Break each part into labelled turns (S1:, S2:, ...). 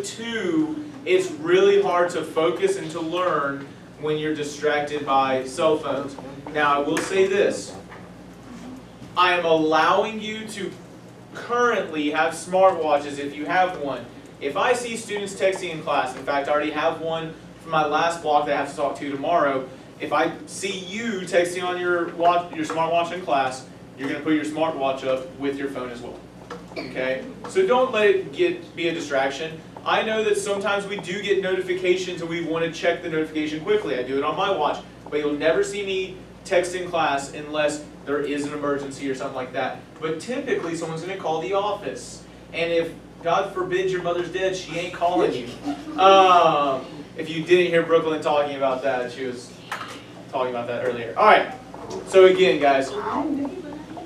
S1: But two, it's really hard to focus and to learn when you're distracted by cell phones. Now, I will say this. I am allowing you to currently have smartwatches if you have one. If I see students texting in class, in fact, I already have one from my last block that I have to talk to tomorrow. If I see you texting on your smartwatch in class, you're going to put your smartwatch up with your phone as well. Okay? So don't let it be a distraction. I know that sometimes we do get notifications and we want to check the notification quickly. I do it on my watch. But you'll never see me text in class unless there is an emergency or something like that. But typically someone's going to call the office. And if, God forbid, your mother's dead, she ain't calling you. If you didn't hear Brooklyn talking about that, she was talking about that earlier. All right. So again, guys,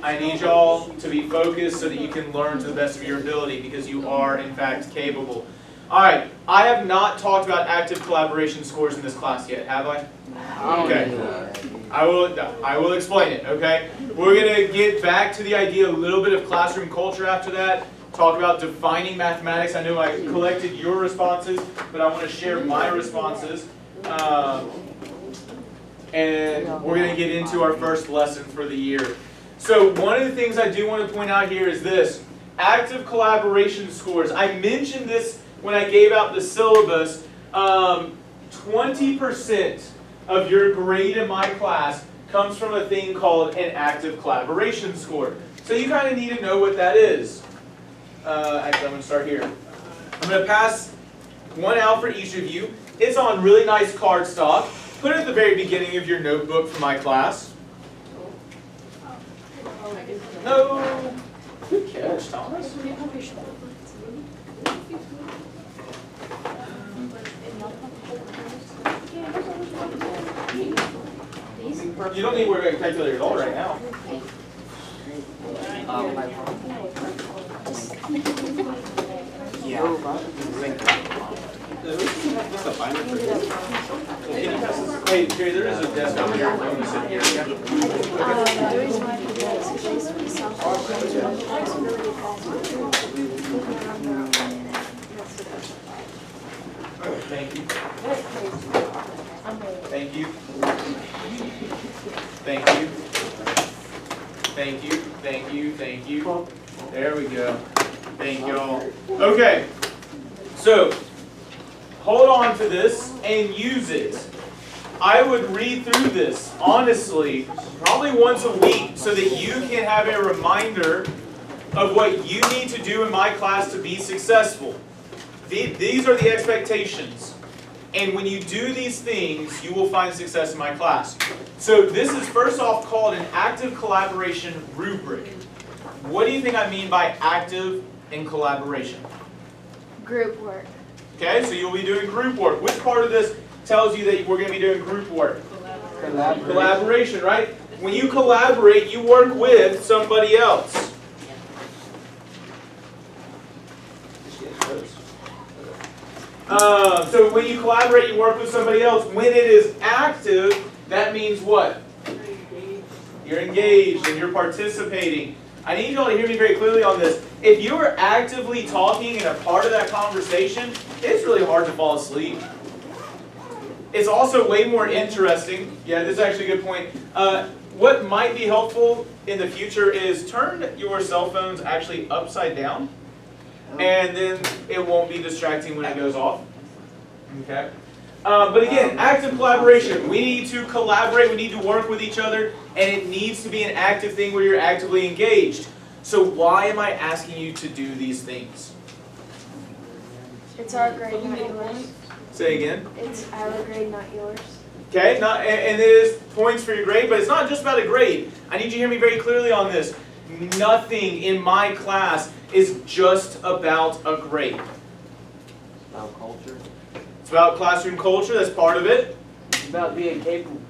S1: I need y'all to be focused so that you can learn to the best of your ability because you are, in fact, capable. All right. I have not talked about active collaboration scores in this class yet, have I? Okay. I will explain it, okay? We're going to get back to the idea, a little bit of classroom culture after that. Talk about defining mathematics. I know I collected your responses, but I want to share my responses. And we're going to get into our first lesson for the year. So one of the things I do want to point out here is this. Active collaboration scores. I mentioned this when I gave out the syllabus. 20% of your grade in my class comes from a thing called an active collaboration score. So you kind of need to know what that is. Actually, I'm going to start here. I'm going to pass one out for each of you. It's on really nice cardstock. Put it at the very beginning of your notebook for my class. No. Good catch, Thomas. You don't need to worry about a calculator at all right now. Hey, Jerry, there is a desk out here. I'm going to sit here.
S2: The reason why I do that is because they speak
S1: Thank you. Thank you. Thank you. Thank you. Thank you. Thank you. There we go. Thank you all. Okay. So, hold on to this and use it. I would read through this, honestly, probably once a week so that you can have a reminder of what you need to do in my class to be successful. These are the expectations. And when you do these things, you will find success in my class. So this is first off called an active collaboration rubric. What do you think I mean by active and collaboration?
S2: Group work.
S1: Okay, so you'll be doing group work. Which part of this tells you that we're going to be doing group work? Collaboration, right? When you collaborate, you work with somebody else. So when you collaborate, you work with somebody else. When it is active, that means what? You're engaged and you're participating. I need you all to hear me very clearly on this. If you are actively talking and a part of that conversation, it's really hard to fall asleep. It's also way more interesting. Yeah, this is actually a good point. What might be helpful in the future is turn your cell phones actually upside down, and then it won't be distracting when it goes off. Okay? But again, active collaboration. We need to collaborate, we need to work with each other, and it needs to be an active thing where you're actively engaged. So why am I asking you to do these things?
S2: It's our grade, not yours.
S1: Say again.
S2: It's our grade, not yours.
S1: Okay, and it is points for your grade, but it's not just about a grade. I need you to hear me very clearly on this. Nothing in my class is just about a grade.
S3: It's about culture.
S1: It's about classroom culture, that's part of it.
S3: It's about being capable.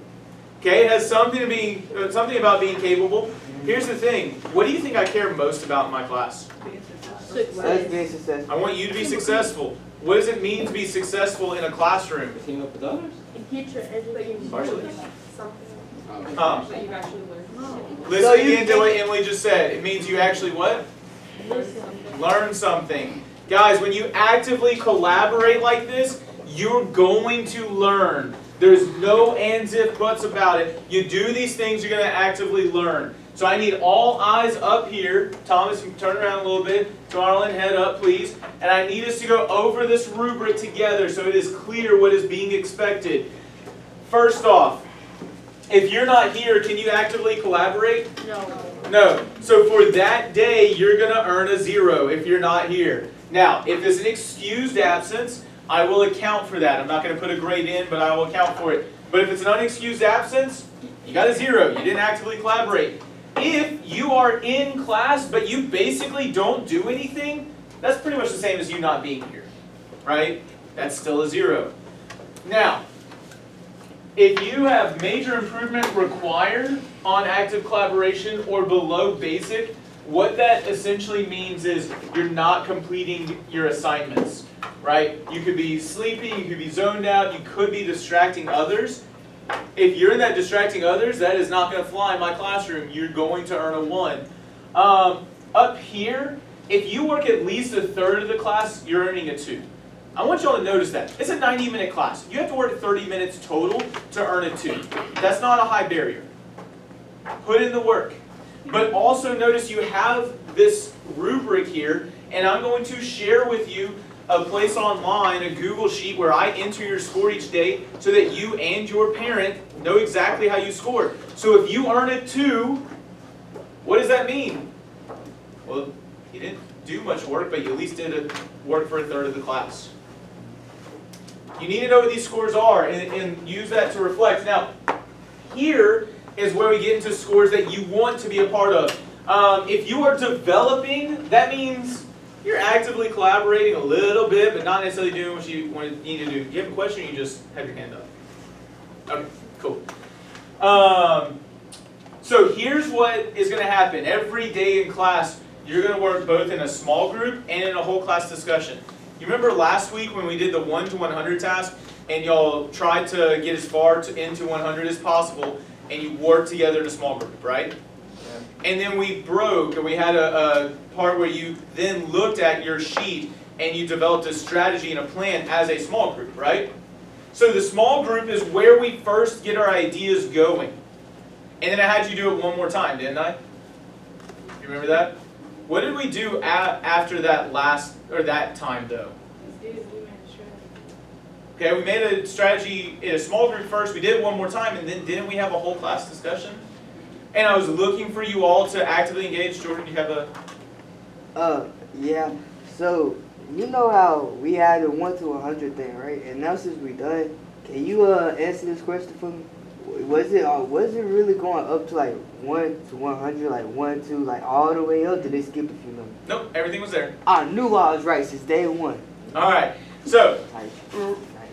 S1: Okay, it has something about being capable. Here's the thing. What do you think I care most about in my class?
S3: Being successful.
S1: I want you to be successful. What does it mean to be successful in a classroom?
S3: Team up with others.
S1: Partially.
S4: That you've actually learned.
S1: Listen again to what Emily just said. It means you actually what? Learn something. Guys, when you actively collaborate like this, you're going to learn. There's no ands, if, buts about it. You do these things, you're going to actively learn. So I need all eyes up here. Thomas, you can turn around a little bit. Darlin, head up, please. And I need us to go over this rubric together so it is clear what is being expected. First off, if you're not here, can you actively collaborate?
S2: No.
S1: No. So for that day, you're going to earn a 0 if you're not here. Now, if it's an excused absence, I will account for that. I'm not going to put a grade in, but I will account for it. But if it's an unexcused absence, you got a 0. You didn't actively collaborate. If you are in class, but you basically don't do anything, that's pretty much the same as you not being here, right? That's still a 0. Now, if you have major improvement required on active collaboration or below basic, what that essentially means is you're not completing your assignments, right? You could be sleeping, you could be zoned out, you could be distracting others. If you're in that distracting others, that is not going to fly in my classroom. You're going to earn a 1. Up here, if you work at least a third of the class, you're earning a 2. I want y'all to notice that. It's a 90-minute class. You have to work 30 minutes total to earn a 2. That's not a high barrier. Put in the work. But also notice you have this rubric here, and I'm going to share with you a place online, a Google Sheet, where I enter your score each day so that you and your parent know exactly how you scored. So if you earn a 2, what does that mean? Well, you didn't do much work, but you at least did work for a third of the class. You need to know what these scores are and use that to reflect. Now, here is where we get into scores that you want to be a part of. If you are developing, that means you're actively collaborating a little bit, but not necessarily doing what you need to do. Do you have a question, or you just have your hand up? Okay, cool. So here's what is going to happen. Every day in class, you're going to work both in a small group and in a whole class discussion. You remember last week when we did the 1 to 100 task, and y'all tried to get as far into 100 as possible, and you worked together in a small group, right? Yeah. And then we broke, and we had a part where you then looked at your sheet, and you developed a strategy and a plan as a small group, right? So the small group is where we first get our ideas going. And then I had you do it one more time, didn't I? You remember that? What did we do after that that time, though? Okay, we made a strategy in a small group first. We did it one more time, and then didn't we have a whole class discussion? And I was looking for you all to actively engage. Jordan, do you have a...
S5: Yeah. So, you know how we had a 1 to 100 thing, right? And now since we're done, can you answer this question for me? Was it really going up to like 1 to 100, like 1 to like all the way up? Did they skip a few numbers?
S1: Nope, everything was there.
S5: I knew I was right since day 1.
S1: All right. So,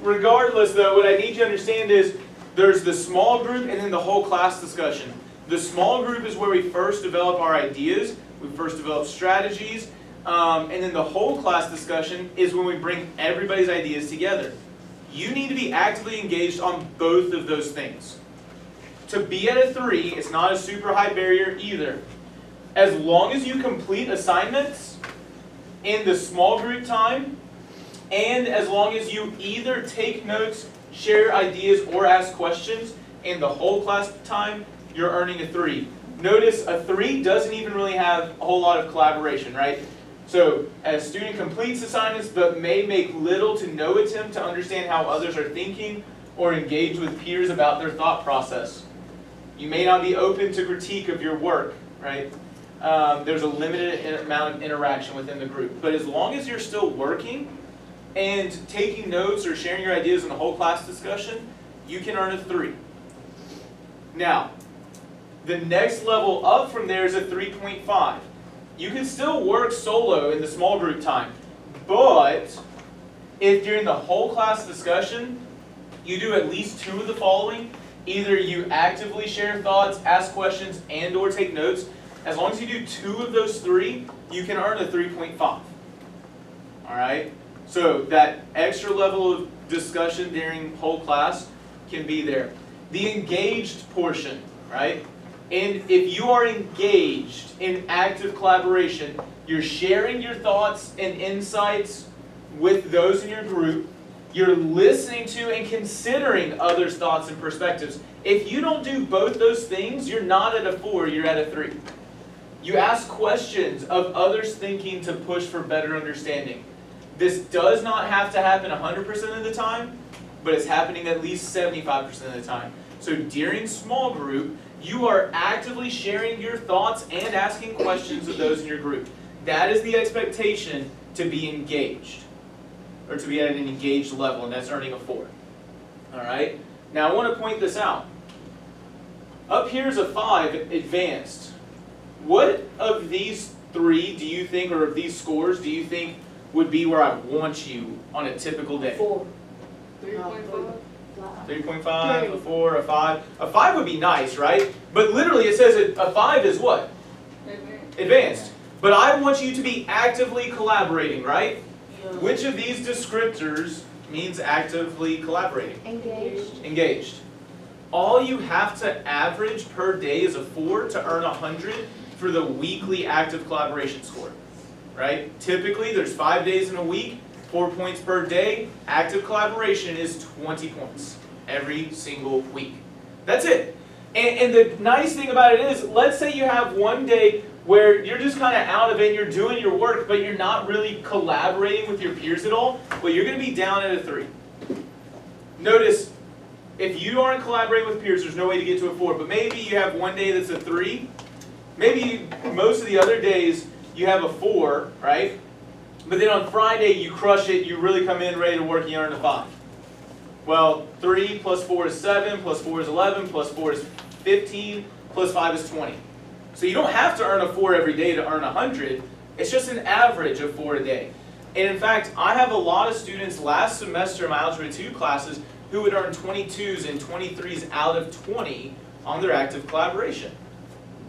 S1: regardless, though, what I need you to understand is there's the small group and then the whole class discussion. The small group is where we first develop our ideas, we first develop strategies, and then the whole class discussion is when we bring everybody's ideas together. You need to be actively engaged on both of those things. To be at a 3, it's not a super high barrier either. As long as you complete assignments in the small group time, and as long as you either take notes, share ideas, or ask questions in the whole class time, you're earning a 3. Notice a 3 doesn't even really have a whole lot of collaboration, right? So a student completes assignments but may make little to no attempt to understand how others are thinking or engage with peers about their thought process. You may not be open to critique of your work, right? There's a limited amount of interaction within the group. But as long as you're still working and taking notes or sharing your ideas in the whole class discussion, you can earn a 3. Now, the next level up from there is a 3.5. You can still work solo in the small group time, but if during the whole class discussion you do at least 2 of the following, either you actively share thoughts, ask questions, and or take notes, as long as you do 2 of those 3, you can earn a 3.5. Alright? So that extra level of discussion during whole class can be there. The engaged portion, right? And if you are engaged in active collaboration, You're sharing your thoughts and insights with those in your group. You're listening to and considering others' thoughts and perspectives. If you don't do both those things, you're not at a 4, you're at a 3. You ask questions of others' thinking to push for better understanding. This does not have to happen 100% of the time, but it's happening at least 75% of the time. So during small group, you are actively sharing your thoughts and asking questions of those in your group. That is the expectation to be engaged, or to be at an engaged level, and that's earning a 4. All right? Now I want to point this out. Up here is a 5, advanced. What of these 3 do you think, or of these scores, do you think would be where I want you on a typical day?
S4: 4. 3.5.
S1: 3.5, a 4, a 5. A 5 would be nice, right? But literally it says a 5 is what? Advanced. But I want you to be actively collaborating, right? Which of these descriptors means actively collaborating?
S2: Engaged.
S1: Engaged. All you have to average per day is a 4 to earn 100 for the weekly active collaboration score, right? Typically, there's 5 days in a week, 4 points per day. Active collaboration is 20 points every single week. That's it. And the nice thing about it is, let's say you have one day where you're just kind of out of it, you're doing your work, but you're not really collaborating with your peers at all. Well, you're going to be down at a 3. Notice, if you aren't collaborating with peers, there's no way to get to a 4. But maybe you have one day that's a 3. Maybe most of the other days you have a 4, right? But then on Friday you crush it, you really come in ready to work, you earn a 5. Well, 3 plus 4 is 7, plus 4 is 11, plus 4 is 15, plus 5 is 20. So you don't have to earn a 4 every day to earn 100. It's just an average of 4 a day. And in fact, I have a lot of students last semester in my Algebra 2 classes who would earn 22s and 23s out of 20 on their active collaboration.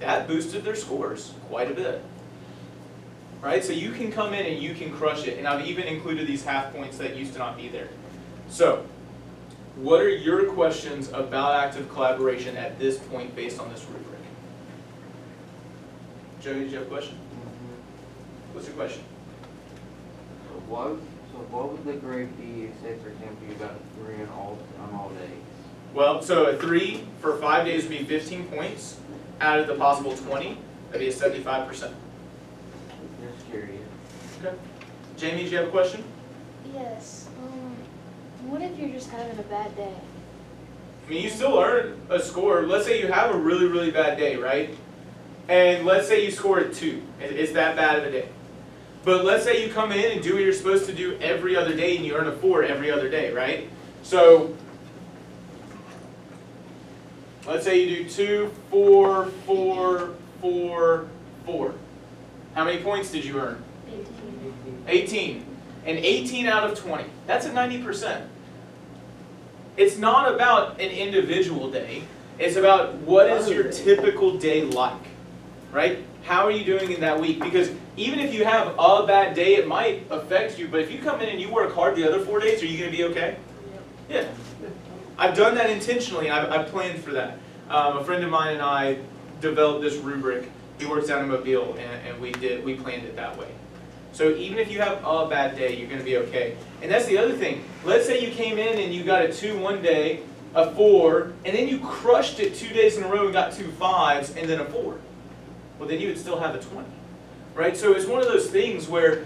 S1: That boosted their scores quite a bit. Right? So you can come in and you can crush it. And I've even included these half points that used to not be there. So, what are your questions about active collaboration at this point based on this rubric? Joey, did you have a question? What's your question?
S3: So what would the grade be if, say, for example, you got a 3 on all days?
S1: Well, so a 3 for 5 days would be 15 points out of the possible 20. That'd be a 75%.
S3: Just curious.
S1: Okay. Jamie, did you have a question?
S2: Yes. What if you're just having a bad day?
S1: I mean, you still earn a score. Let's say you have a really, really bad day, right? And let's say you score a 2. It's that bad of a day. But let's say you come in and do what you're supposed to do every other day and you earn a 4 every other day, right? So, let's say you do 2, 4, 4, 4, 4. How many points did you earn? 18. And 18 out of 20. That's a 90%. It's not about an individual day. It's about what is your typical day like, right? How are you doing in that week? Because even if you have a bad day, it might affect you. But if you come in and you work hard the other 4 days, are you going to be okay? Yeah. I've done that intentionally. I've planned for that. A friend of mine and I developed this rubric. He works down in Mobile, and we planned it that way. So even if you have a bad day, you're going to be okay. And that's the other thing. Let's say you came in and you got a 2 one day, a 4, and then you crushed it 2 days in a row and got 2 5s and then a 4. Well, then you would still have a 20, right? So it's one of those things where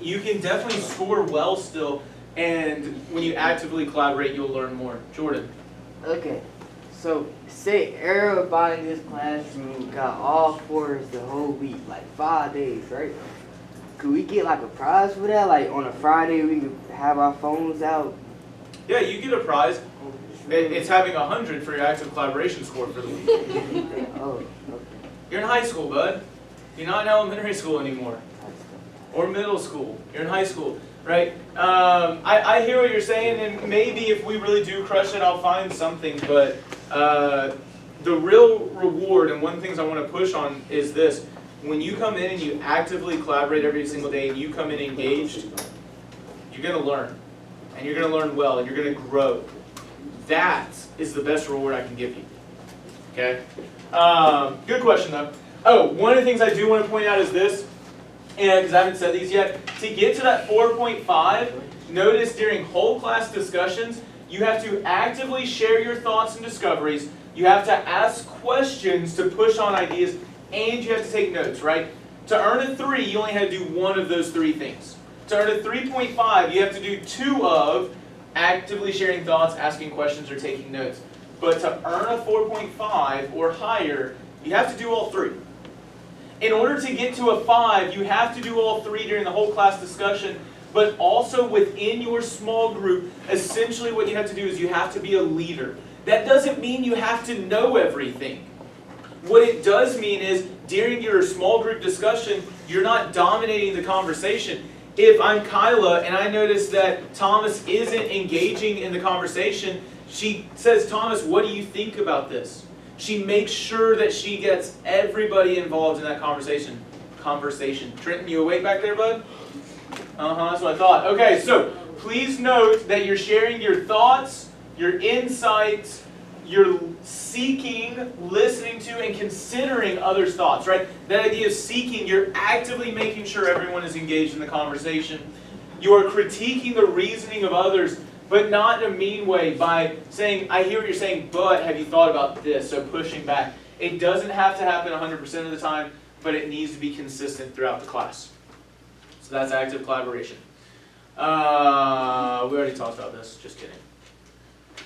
S1: you can definitely score well still, and when you actively collaborate, you'll learn more. Jordan.
S5: Okay, so say everybody in this classroom got all 4s the whole week, like 5 days, right? Could we get like a prize for that? Like on a Friday, we could have our phones out.
S1: Yeah, you get a prize. It's having 100 for your active collaboration score for the week.
S5: Oh, okay.
S1: You're in high school, bud. You're not in elementary school anymore. Or middle school. You're in high school, right? I hear what you're saying, and maybe if we really do crush it, I'll find something. But the real reward, and one of the things I want to push on is this. When you come in and you actively collaborate every single day, and you come in engaged, you're going to learn. And you're going to learn well, and you're going to grow. That is the best reward I can give you. Okay? Good question, though. Oh, one of the things I do want to point out is this, and because I haven't said these yet, to get to that 4.5, notice during whole class discussions, you have to actively share your thoughts and discoveries, you have to ask questions to push on ideas, and you have to take notes, right? To earn a 3, you only had to do one of those 3 things. To earn a 3.5, you have to do 2 of actively sharing thoughts, asking questions, or taking notes. But to earn a 4.5 or higher, you have to do all 3. In order to get to a 5, you have to do all 3 during the whole class discussion, but also within your small group, essentially what you have to do is you have to be a leader. That doesn't mean you have to know everything. What it does mean is, during your small group discussion, you're not dominating the conversation. If I'm Kyla and I notice that Thomas isn't engaging in the conversation, she says, Thomas, what do you think about this? She makes sure that she gets everybody involved in that conversation. Trenton, you awake back there, bud? That's what I thought. Okay, so please note that you're sharing your thoughts, your insights, you're seeking, listening to, and considering others' thoughts, right? That idea of seeking, you're actively making sure everyone is engaged in the conversation. You are critiquing the reasoning of others, but not in a mean way by saying, I hear what you're saying, but have you thought about this? So pushing back. It doesn't have to happen 100% of the time, but it needs to be consistent throughout the class. So that's active collaboration. We already talked about this, just kidding.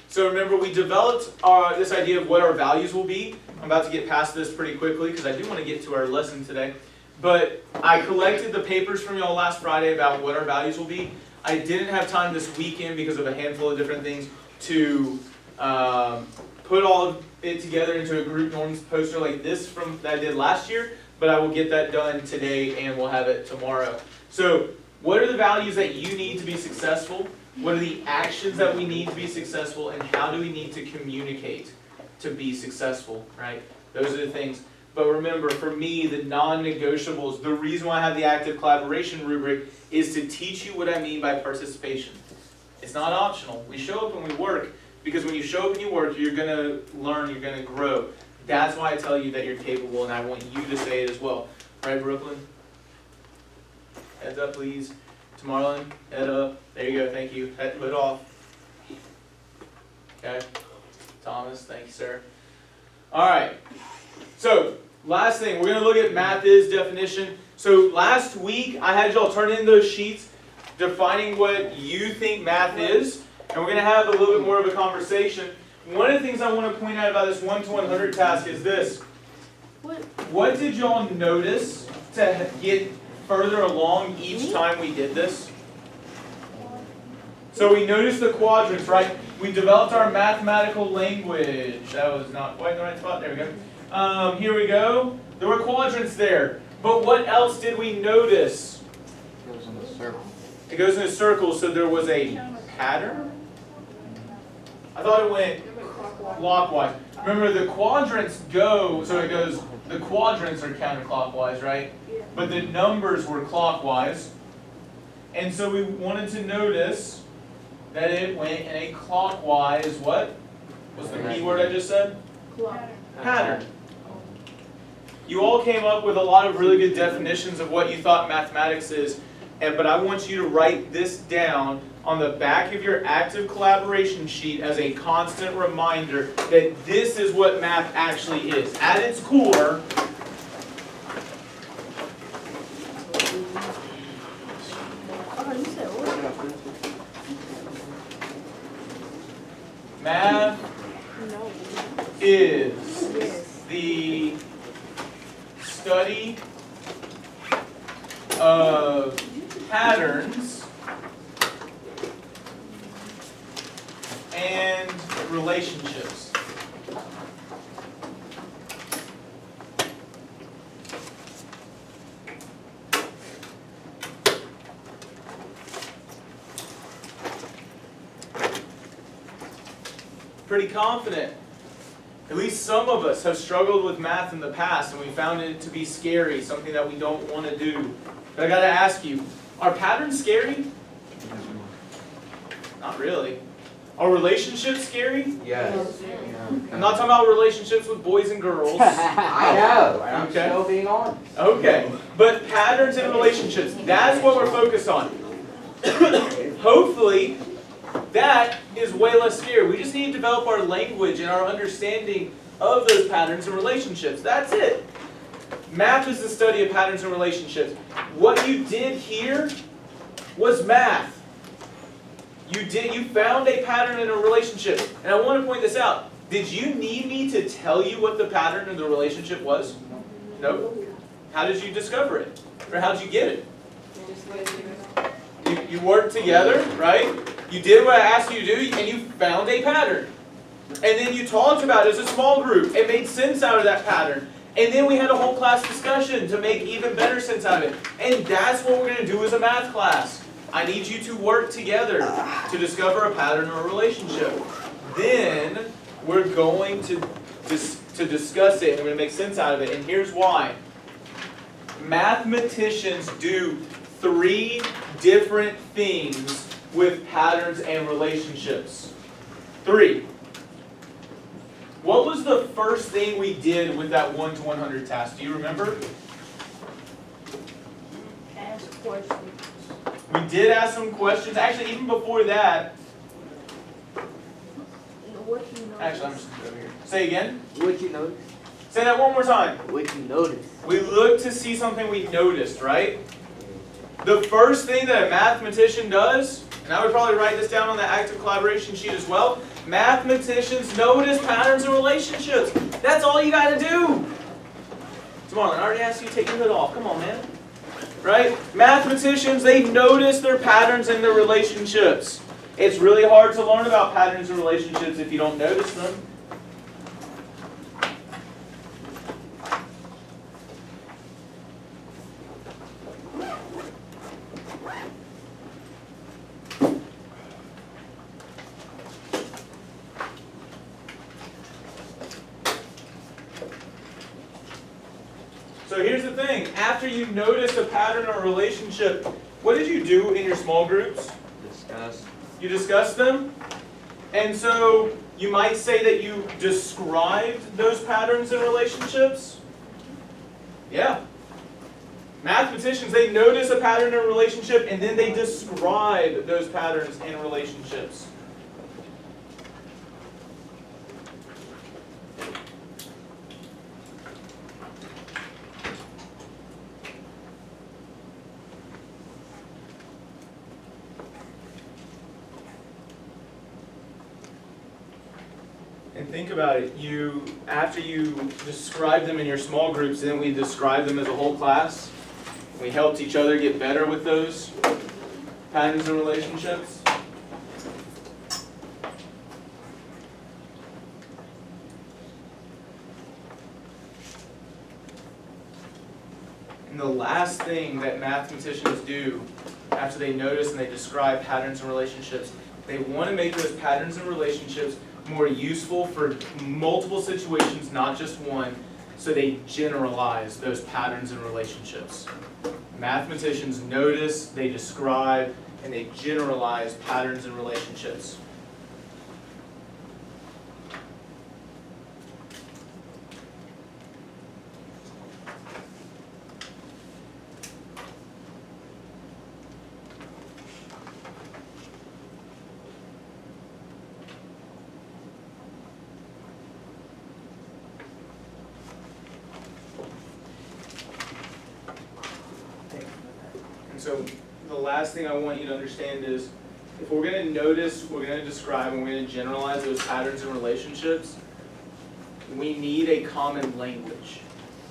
S1: So remember, we developed this idea of what our values will be. I'm about to get past this pretty quickly because I do want to get to our lesson today. But I collected the papers from y'all last Friday about what our values will be. I didn't have time this weekend because of a handful of different things to put all of it together into a group norms poster like this that I did last year, but I will get that done today and we'll have it tomorrow. So what are the values that you need to be successful? What are the actions that we need to be successful, and how do we need to communicate to be successful, right? Those are the things. But remember, for me, the non-negotiables, the reason why I have the active collaboration rubric is to teach you what I mean by participation. It's not optional. We show up and we work, because when you show up and you work, you're going to learn, you're going to grow. That's why I tell you that you're capable, and I want you to say it as well. Right, Brooklyn? Heads up, please. Tomorrowland, head up. There you go, thank you. Head foot off. Okay. Thomas, thank you, sir. Alright. So, last thing, we're going to look at math is definition. So last week, I had y'all turn in those sheets defining what you think math is. And we're going to have a little bit more of a conversation. One of the things I want to point out about this 1 to 100 task is this. What did y'all notice to get further along each time we did this? So we noticed the quadrants, right? We developed our mathematical language. That was not quite in the right spot. There we go. Here we go. There were quadrants there. But what else did we notice?
S3: It goes in a circle.
S1: It goes in a circle, so there was a pattern? I thought it went clockwise. Remember, the quadrants go, so it goes, the quadrants are counterclockwise, right? But the numbers were clockwise. And so we wanted to notice that it went in a clockwise, what? What's the key word I just said? Pattern. You all came up with a lot of really good definitions of what you thought mathematics is, but I want you to write this down on the back of your active collaboration sheet as a constant reminder that this is what math actually is. At its core, math is the study of patterns and relationships. Pretty confident. At least some of us have struggled with math in the past and we found it to be scary, something that we don't want to do. But I gotta ask you, are patterns scary? Not really. Are relationships scary?
S3: Yes.
S1: I'm not talking about relationships with boys and girls.
S3: I know, and I'm
S1: Okay.
S3: still being honest.
S1: Okay, but patterns in relationships, that's what we're focused on. Hopefully, that is way less scary. We just need to develop our language and our understanding of those patterns and relationships. That's it. Math is the study of patterns and relationships. What you did here was math. You found a pattern in a relationship. And I want to point this out. Did you need me to tell you what the pattern in the relationship was? No. How did you discover it? Or how did you get it? You worked together, right? You did what I asked you to do, and you found a pattern. And then you talked about it as a small group. It made sense out of that pattern. And then we had a whole class discussion to make even better sense out of it. And that's what we're going to do as a math class. I need you to work together to discover a pattern or a relationship. Then we're going to discuss it and we're going to make sense out of it. And here's why. Mathematicians do 3 different things with patterns and relationships. 3. What was the first thing we did with that 1 to 100 task? Do you remember?
S2: Ask questions.
S1: We did ask some questions. Actually, even before that,
S2: What you know.
S1: actually, I'm just going to go over here. Say again.
S5: What you notice?
S1: Say that one more time.
S5: What you notice?
S1: We looked to see something we noticed, right? The first thing that a mathematician does, and I would probably write this down on the active collaboration sheet as well, mathematicians notice patterns and relationships. That's all you got to do. Marlon, I already asked you to take your hood off. Come on, man. Right? Mathematicians, they notice their patterns and their relationships. It's really hard to learn about patterns and relationships if you don't notice them. So here's the thing. After you notice a pattern or relationship, what did you do in your small groups?
S3: Discuss.
S1: You discussed them? And so you might say that you described those patterns and relationships? Yeah. Mathematicians, they notice a pattern and relationship and then they describe those patterns and relationships. And think about it, after you describe them in your small groups, then we describe them as a whole class. We helped each other get better with those patterns and relationships. And the last thing that mathematicians do after they notice and they describe patterns and relationships, they want to make those patterns and relationships more useful for multiple situations, not just one, so they generalize those patterns and relationships. Mathematicians notice, they describe, and they generalize patterns and relationships. So the last thing I want you to understand is, if we're going to notice, we're going to describe, and we're going to generalize those patterns and relationships, we need a common language.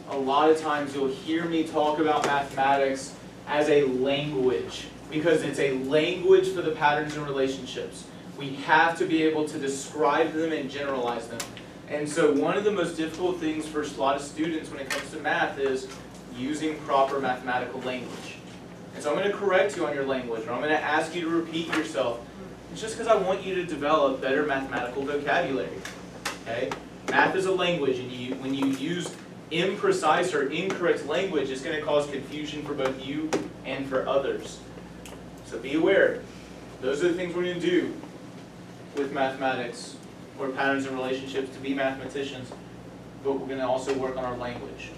S1: A lot of times you'll hear me talk about mathematics as a language, because it's a language for the patterns and relationships. We have to be able to describe them and generalize them. And so one of the most difficult things for a lot of students when it comes to math is using proper mathematical language. And so I'm going to correct you on your language, or I'm going to ask you to repeat yourself. It's just because I want you to develop better mathematical vocabulary. Okay? Math is a language, and when you use imprecise or incorrect language, it's going to cause confusion for both you and for others. So be aware. Those are the things we're going to do. with mathematics or patterns and relationships to be mathematicians, but we're going to also work on our language.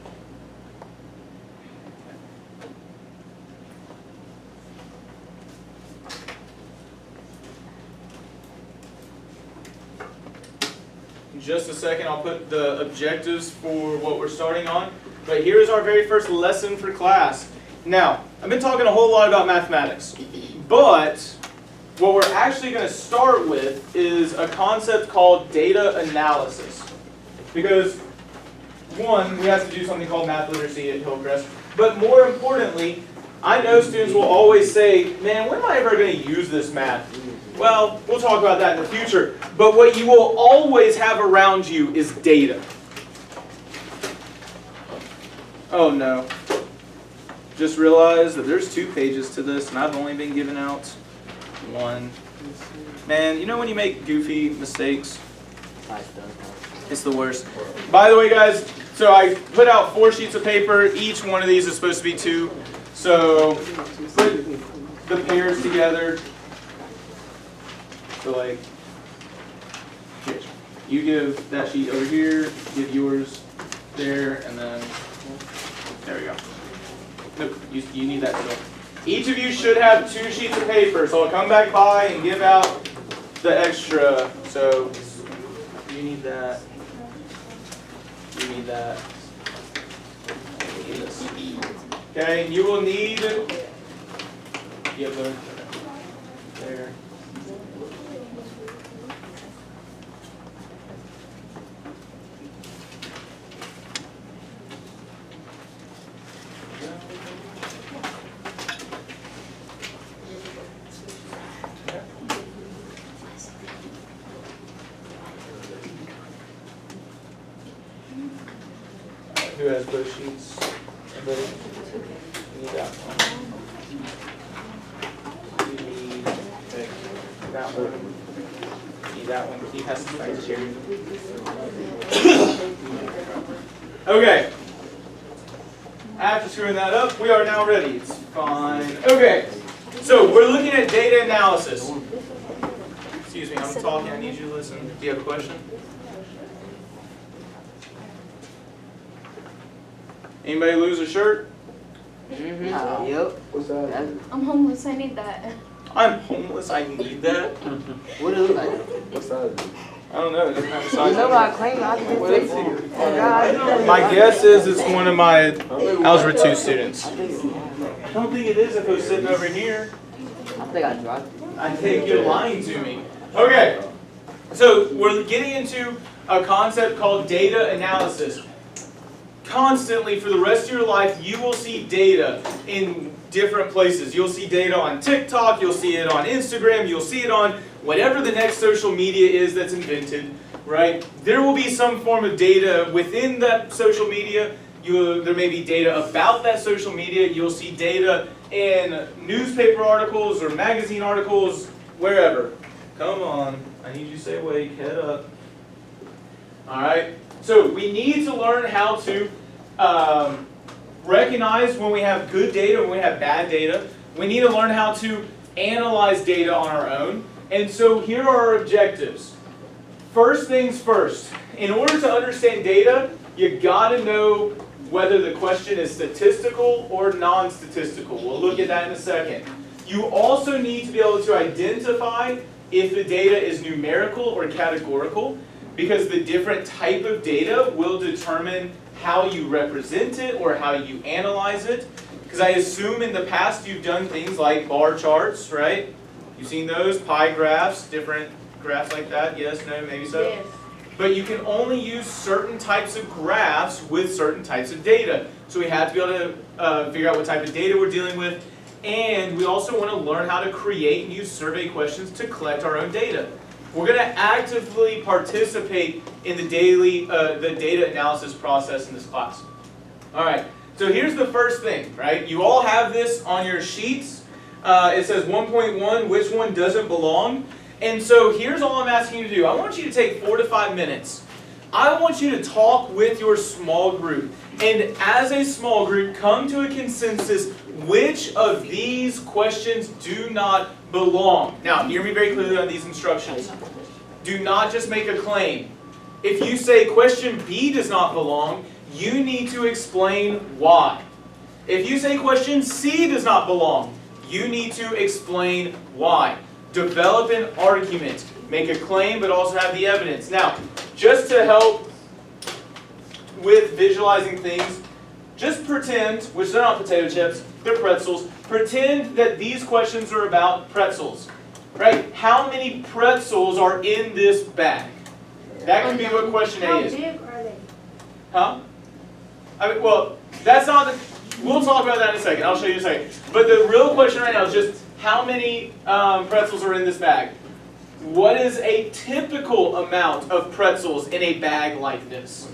S1: In just a second, I'll put the objectives for what we're starting on. But here's our very first lesson for class. Now, I've been talking a whole lot about mathematics, but what we're actually going to start with is a concept called data analysis. Because, one, we have to do something called math literacy at Hillcrest, but more importantly, I know students will always say, man, when am I ever going to use this math? Well, we'll talk about that in the future, but what you will always have around you is data. Oh no. Just realized that there's 2 pages to this and I've only been given out 1. Man, you know when you make goofy mistakes? It's the worst. By the way guys, so I put out 4 sheets of paper. Each one of these is supposed to be 2. So put the pairs together. So like, here, you give that sheet over here, give yours there, and then, there we go. Nope, you need that still. Each of you should have 2 sheets of paper, so I'll come back by and give out the extra. So, you need that, you need that, you need this. Okay, and you will need, you have there. Who has both sheets? Anybody? You need that one. You need that one. You need that one. He has to practice here. Okay. After screwing that up, we are now ready. It's fine. Okay. So we're looking at data analysis. Excuse me, I'm talking. I need you to listen. Do you have a question? Anybody lose a shirt?
S5: Mm-hmm. Yep.
S3: What's that?
S2: I'm homeless, I need that.
S1: I'm homeless. I need that.
S5: What do it look like?
S3: What's that?
S1: I don't know. It doesn't have a
S5: You
S1: size.
S5: know I claim I can
S3: What
S5: take
S3: is
S5: it.
S3: it?
S5: Oh, God.
S1: My guess is it's one of my Algebra 2 students.
S5: I think
S1: I don't think it is if it was sitting over here.
S5: I dropped it.
S1: I think you're lying to me. Okay. So we're getting into a concept called data analysis. Constantly for the rest of your life, you will see data in different places. You'll see data on TikTok, you'll see it on Instagram, you'll see it on whatever the next social media is that's invented, right? There will be some form of data within that social media. There may be data about that social media. You'll see data in newspaper articles or magazine articles, wherever. Come on, I need you to stay awake, head up. All right. So we need to learn how to recognize when we have good data and when we have bad data. We need to learn how to analyze data on our own. And so here are our objectives. First things first. In order to understand data, you got to know whether the question is statistical or non-statistical. We'll look at that in a second. You also need to be able to identify if the data is numerical or categorical, because the different type of data will determine how you represent it or how you analyze it. Because I assume in the past you've done things like bar charts, right? You've seen those, pie graphs, different graphs like that. Yes, no, maybe so?
S2: Yes.
S1: But you can only use certain types of graphs with certain types of data. So we have to be able to figure out what type of data we're dealing with. And we also want to learn how to create and use survey questions to collect our own data. We're going to actively participate in the data analysis process in this class. All right, so here's the first thing, right? You all have this on your sheets. It says 1.1, which one doesn't belong? And so here's all I'm asking you to do. I want you to take 4 to 5 minutes. I want you to talk with your small group. And as a small group, come to a consensus which of these questions do not belong. Now, hear me very clearly on these instructions. do not just make a claim. If you say question B does not belong, you need to explain why. If you say question C does not belong, you need to explain why. Develop an argument. Make a claim, but also have the evidence. Now, just to help with visualizing things, just pretend, which they're not potato chips, they're pretzels. Pretend that these questions are about pretzels. Right? How many pretzels are in this bag? That could be what question A is.
S2: How big are they?
S1: Huh? I mean, well, that's not the, we'll talk about that in a second. I'll show you in a second. But the real question right now is just how many pretzels are in this bag? What is a typical amount of pretzels in a bag like this?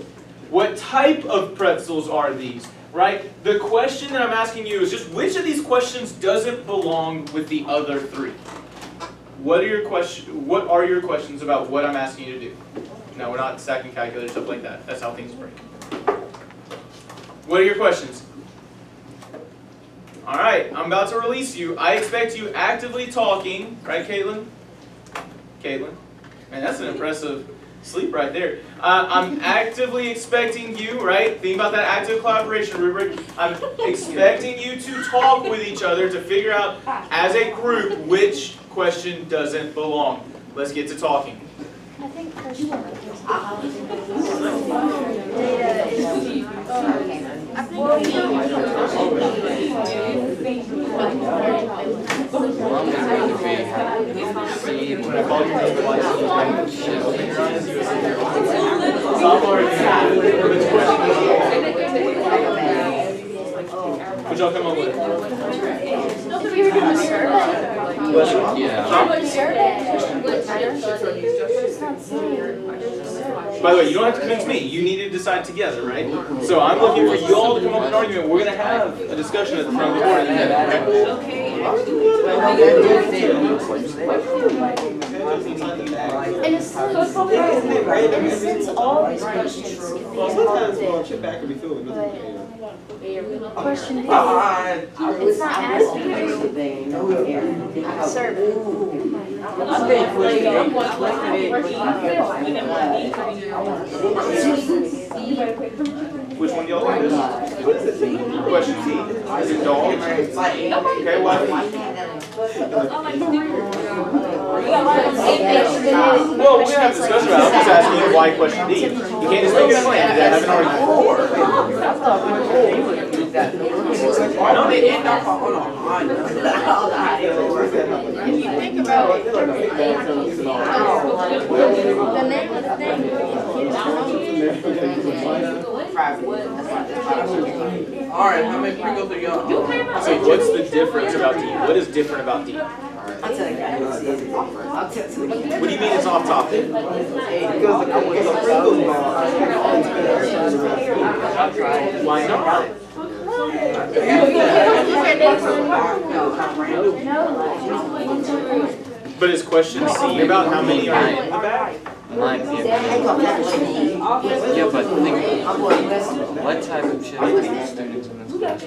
S1: What type of pretzels are these? Right? The question that I'm asking you is just which of these questions doesn't belong with the other three? What are your questions about what I'm asking you to do? No, we're not stacking calculators, stuff like that. That's how things break. What are your questions? All right, I'm about to release you. I expect you actively talking, right, Caitlin? Caitlin? Man, that's an impressive sleep right there. I'm actively expecting you, right? Think about that active collaboration rubric. I'm expecting you to talk with each other to figure out, as a group, which question doesn't belong. Let's get to talking.
S2: I think first one data is. I
S1: When I call your name twice, open your eyes, you What y'all come up with?
S2: If you were doing a survey.
S6: Yeah.
S1: By the way, you don't have to convince me. You need to decide together, right? So I'm looking for you all to come up with an argument. We're going to have a discussion at the front of the board in a minute, okay?
S2: And it's since all these questions can be involved
S7: back and be filled with
S2: but question B, it's not asking you a survey.
S1: Which one do y'all think this is? Question C? Is it dog? Okay, why? Well, we're going to have a discussion about it. I'm just asking you why question D. You can't just make a claim. You have an argument.
S3: No, they end up on
S2: If you think about it, the name of the thing
S3: Alright, how many Pringles are y'all?
S1: So what's the difference about D? What is different about D?
S5: I'll tell you.
S1: What do you mean it's off topic? Why not? But is question C about how many are in the bag?
S6: Might be a yeah, but think, what type of shit are these students in this class?